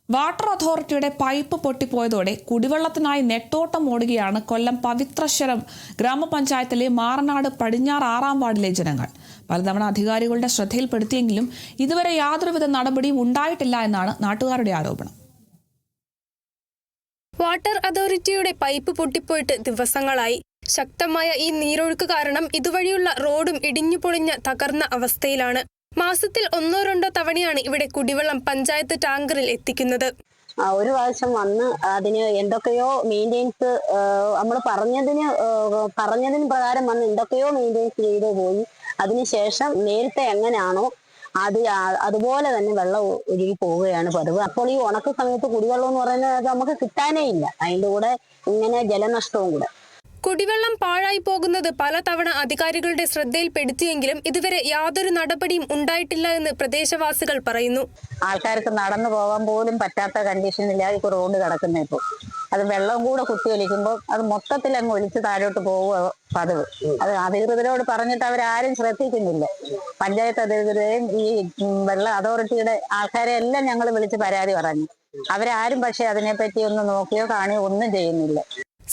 Water അതോറിറ്റിയുടെ pipe പൊട്ടിപ്പോയതോടെ കുടിവെള്ളത്തിനായി നെട്ടോട്ടം ഓടുകയാണ് കൊല്ലം പവിത്രശ്വരം ഗ്രാമപഞ്ചായത്തിലെ മാറനാട് പടിഞ്ഞാറ് 6-ാം വാർഡിലെ ജനങ്ങൾ. പലതവണ അധികാരികളുടെ ശ്രദ്ധയിൽപ്പെടുത്തിയെങ്കിലും ഇതുവരെ യാതൊരുവിധ നടപടിയും ഉണ്ടായിട്ടില്ല എന്നാണ് നാട്ടുകാരുടെ ആരോപണം. വാട്ടർ അതോറിറ്റിയുടെ പൈപ്പ് പൊട്ടിപ്പോയിട്ട് ദിവസങ്ങളായി. ശക്തമായ ഈ നീരൊഴുക്ക് കാരണം ഇതുവഴിയുള്ള റോഡും ഇടിഞ്ഞുപൊളിഞ്ഞ തകർന്ന അവസ്ഥയിലാണ്. മാസത്തിൽ 1-2 തവണയാണ് ഇവിടെ കുടിവെള്ളം പഞ്ചായത്ത് ടാങ്കറിൽ എത്തിക്കുന്നത്. ഒരു പ്രാവശ്യം വന്ന് അതിന് എന്തൊക്കെയോ മെയിൻ്റെനൻസ് നമ്മൾ പറഞ്ഞതിന് പ്രകാരം വന്ന് എന്തൊക്കെയോ മെയിൻ്റെനൻസ് ചെയ്ത് പോയി. അതിനുശേഷം നേരത്തെ എങ്ങനെയാണോ അതുപോലെ തന്നെ വെള്ളം ഒഴുകി പോവുകയാണ് പതിവ്. അപ്പോൾ ഈ ഉണക്ക സമയത്ത് കുടിവെള്ളം എന്ന് പറയുന്നത് നമുക്ക് കിട്ടാനേ ഇല്ല. അതിൻ്റെ കൂടെ ഇങ്ങനെ ജലനഷ്ടവും കൂടെ. കുടിവെള്ളം പാഴായി പോകുന്നത് പലതവണ അധികാരികളുടെ ശ്രദ്ധയിൽപ്പെടുത്തിയെങ്കിലും ഇതുവരെ യാതൊരു നടപടിയും ഉണ്ടായിട്ടില്ല എന്ന് പ്രദേശവാസികൾ പറയുന്നു. ആൾക്കാർക്ക് നടന്നു പോകാൻ പോലും പറ്റാത്ത കണ്ടീഷനിലാണ് ഇപ്പോൾ റോഡ് കിടക്കുന്നത്. ഇപ്പോൾ അത് വെള്ളം കൂടെ കുത്തിയൊലിക്കുമ്പോൾ അത് മൊത്തത്തിൽ അങ്ങ് ഒലിച്ച് താഴോട്ട് പോവുക പതിവ്. അത് അധികൃതരോട് പറഞ്ഞിട്ട് അവരാരും ശ്രദ്ധിക്കുന്നില്ല. പഞ്ചായത്ത് അധികൃതരെയും ഈ വെള്ള അതോറിറ്റിയുടെ ആൾക്കാരെ എല്ലാം ഞങ്ങൾ വിളിച്ച് പരാതി പറഞ്ഞു. അവരാരും പക്ഷെ അതിനെപ്പറ്റി ഒന്ന് നോക്കിയോ കാണുകയോ ഒന്നും ചെയ്യുന്നില്ല.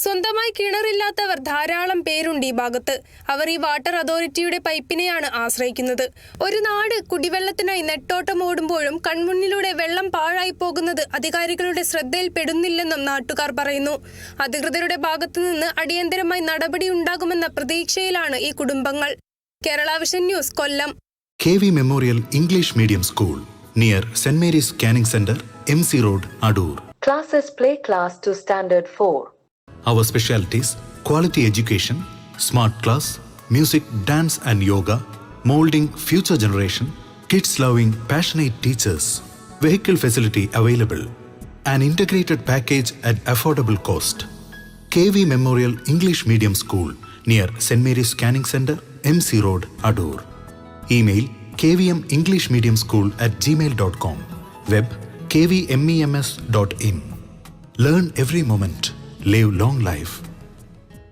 സ്വന്തമായി കിണറില്ലാത്തവർ ധാരാളം പേരുണ്ട് ഈ ഭാഗത്ത്. അവർ ഈ വാട്ടർ അതോറിറ്റിയുടെ പൈപ്പിനെയാണ് ആശ്രയിക്കുന്നത്. ഒരു നാട് കുടിവെള്ളത്തിനായി നെട്ടോട്ടം ഓടുമ്പോഴും കൺമുന്നിലൂടെ വെള്ളം പാഴായി പോകുന്നത് അധികാരികളുടെ ശ്രദ്ധയിൽപ്പെടുന്നില്ലെന്നും നാട്ടുകാർ പറയുന്നു. അധികൃതരുടെ ഭാഗത്തു നിന്ന് അടിയന്തരമായി നടപടി ഉണ്ടാകുമെന്ന പ്രതീക്ഷയിലാണ് ഈ കുടുംബങ്ങൾ. Kerala vision news, Kollam. KV Memorial English Medium School near St. Mary's Canning Center, MC Road, Adur. Classes play class to standard 4. Our specialties: quality education, smart class, music, dance and yoga, molding future generation, kids loving passionate teachers, vehicle facility available, an integrated package at affordable cost. KV Memorial English Medium School near St. Mary's Canning Center, MC Road, Adur. Email kvmenglishmediumschool@gmail.com. Web kvmems.in. Learn every moment. Live long life.